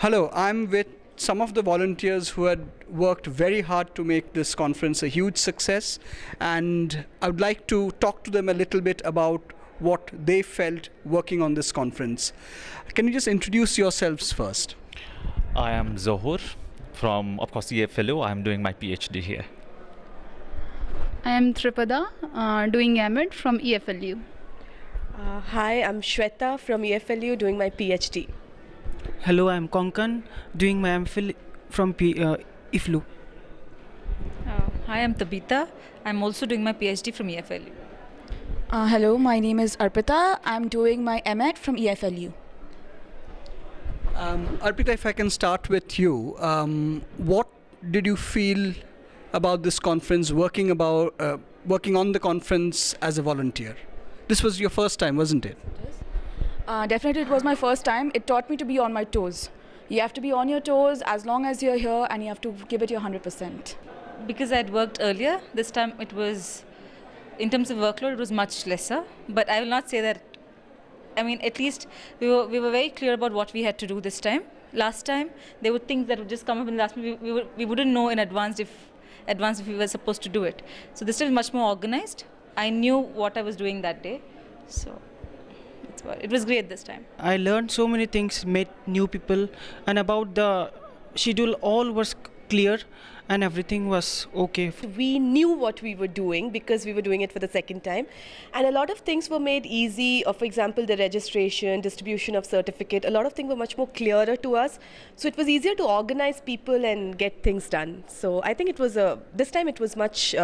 Hello, I'm with some of the volunteers who had worked very hard to make this conference a huge success, and I would like to talk to them a little bit about what they felt working on this conference. Can you just introduce yourselves first? I am Zohor from, of course, EFL-U. I am doing my PhD here. I am Tripada, doing AMED from EFL-U. Hi, I'm Shweta from EFL-U doing my PhD. Hello, I'm Konkan, doing my MPhil from EFL-U. Hi, I'm Tabitha. I'm also doing my PhD from EFL-U. Hello, my name is Arpita. I'm doing my MEd from EFL-U. Arpita, if I can start with you, what did you feel about this conference, working on the conference as a volunteer? This was your first time, wasn't it? Definitely, it was my first time. It taught me to be on my toes. You have to be on your toes as long as you're here, and you have to give it your 100%. Because I had worked earlier, this time it was, in terms of workload, it was much lesser. But I will not say that, at least we were very clear about what we had to do this time. Last time, there were things that would just come up in the last minute. We wouldn't know in advance if we were supposed to do it. So this time is much more organized. I knew what I was doing that day. So it was great this time. I learned so many things, met new people, and about the schedule, all was clear and everything was okay. We knew what we were doing because we were doing it for the second time, and a lot of things were made easy. For example, the registration, distribution of certificate, a lot of things were much more clearer to us. So it was easier to organize people and get things done. So I think this time it was much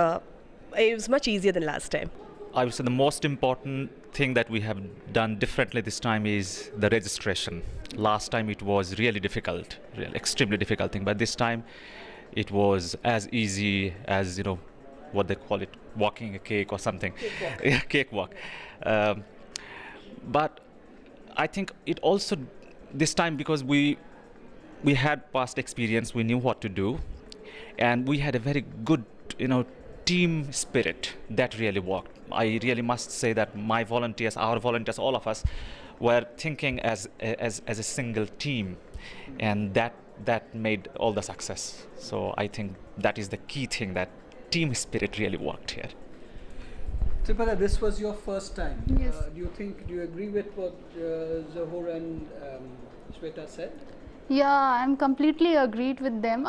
easier than last time. I would say the most important thing that we have done differently this time is the registration. Last time it was really difficult, extremely difficult thing, but this time it was as easy as, what they call it, walking a cake or something. Cakewalk. But I think it also, this time, because we had past experience, we knew what to do, and we had a very good, team spirit that really worked. I really must say that our volunteers, all of us, were thinking as a single team, and that made all the success. So I think that is the key thing, that team spirit really worked here. Tripada, this was your first time. Yes. Do you agree with what Zohor and Shweta said? Yeah, I'm completely agree with them,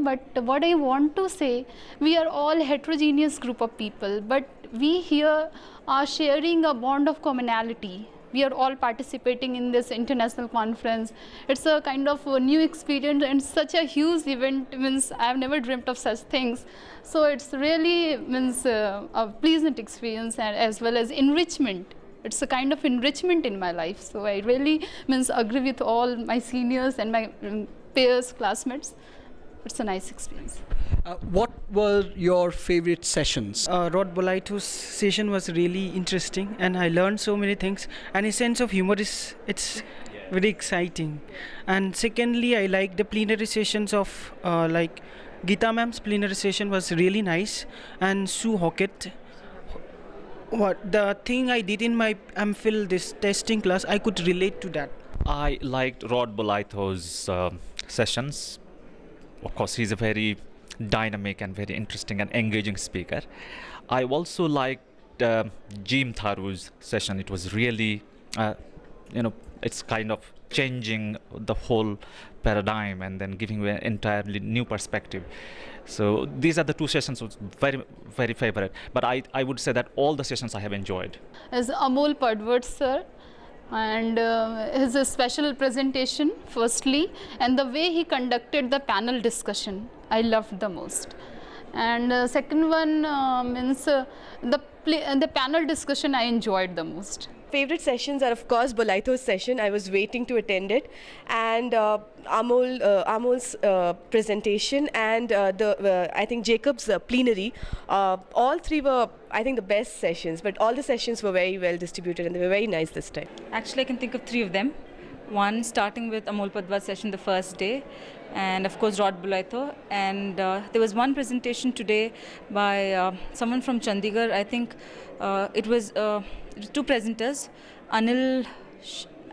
but what I want to say, we are all heterogeneous group of people, but we here are sharing a bond of commonality. We are all participating in this international conference. It's a kind of a new experience and such a huge event, means I've never dreamt of such things. So it's really a pleasant experience and as well as enrichment. It's a kind of enrichment in my life. So I really agree with all my seniors and my peers, classmates. It's a nice experience. What were your favorite sessions? Rod Bolaito's session was really interesting, and I learned so many things. And his sense of humor it's very exciting. And secondly, I like the plenary sessions of like Geeta ma'am's plenary session was really nice, and Sue Hockett. What the thing I did in my MPhil, this testing class, I could relate to that. I liked Rod Bolaito's sessions. Of course, he's a very dynamic and very interesting and engaging speaker. I also liked Jim Tharu's session. It was really, it's kind of changing the whole paradigm and then giving you an entirely new perspective. So these are the two sessions which very, very favorite. But I would say that all the sessions I have enjoyed. As Amol Padward sir, and his special presentation firstly, and the way he conducted the panel discussion, I loved the most. And second one the panel discussion I enjoyed the most. Favorite sessions are, of course, Bolaito's session. I was waiting to attend it, and Amol's presentation, and I think Jacob's plenary. All three were, I think, the best sessions. But all the sessions were very well distributed, and they were very nice this time. Actually, I can think of three of them. One starting with Amol Padwad's session the first day, and of course Rod Bolaito. And there was one presentation today by someone from Chandigarh. I think it was two presenters, Anil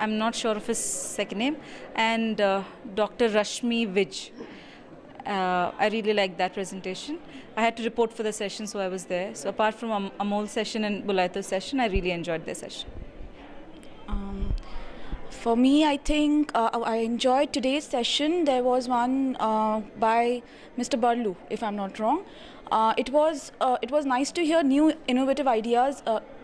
I'm not sure of his second name, and Dr. Rashmi Vij. I really liked that presentation. I had to report for the session, so I was there. So apart from Amol's session and Bulaito's session, I really enjoyed their session. For me, I think I enjoyed today's session. There was one by Mr. Barlu, if I'm not wrong. It was nice to hear new innovative ideas.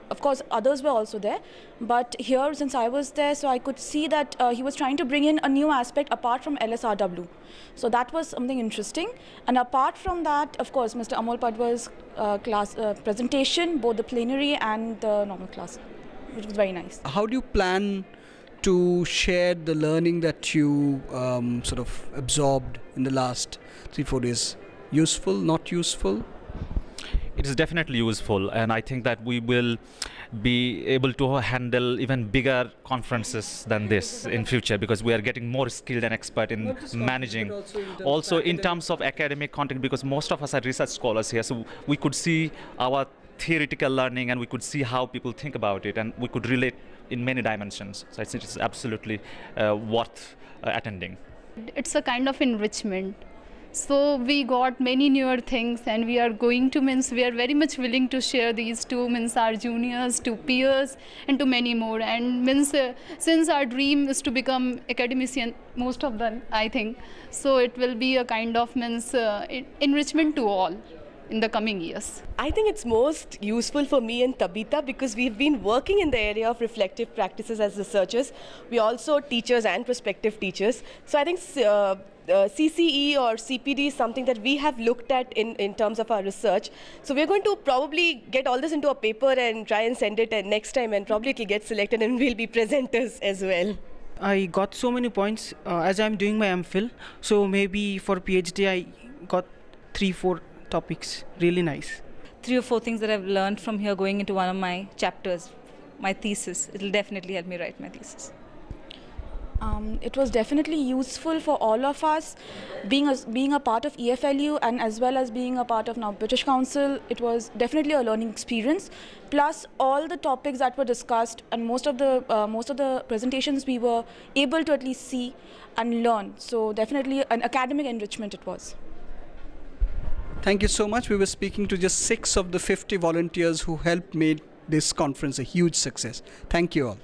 Of course, others were also there, but here, since I was there, so I could see that he was trying to bring in a new aspect apart from LSRW. So that was something interesting. And apart from that, of course, Mr. Amol Padwar's class presentation, both the plenary and the normal class, which was very nice. How do you plan to share the learning that you sort of absorbed in the last 3-4 days? Useful, not useful? It is definitely useful, and I think that we will be able to handle even bigger conferences than this in future, because we are getting more skilled and expert in managing. Also in terms of academic content, because most of us are research scholars here, so we could see our theoretical learning and we could see how people think about it, and we could relate in many dimensions. So I think it's absolutely worth attending. It's a kind of enrichment. So we got many newer things, and we are going to we are very much willing to share these to our juniors, to peers, and to many more. And since our dream is to become academician, most of them, I think, so it will be a kind of enrichment to all in the coming years. I think it's most useful for me and Tabitha because we've been working in the area of reflective practices as researchers. We're also teachers and prospective teachers. So I think CCE or CPD is something that we have looked at in terms of our research. So we're going to probably get all this into a paper and try and send it next time, and probably it will get selected and we'll be presenters as well. I got so many points as I'm doing my MPhil. So maybe for PhD, I got 3-4 topics. Really nice. 3 or 4 things that I've learned from here going into one of my chapters, my thesis. It'll definitely help me write my thesis. It was definitely useful for all of us, being a part of EFL-U and as well as being a part of now British Council. It was definitely a learning experience. Plus, all the topics that were discussed and most of the presentations we were able to at least see and learn. So definitely an academic enrichment it was. Thank you so much. We were speaking to just 6 of the 50 volunteers who helped make this conference a huge success. Thank you all.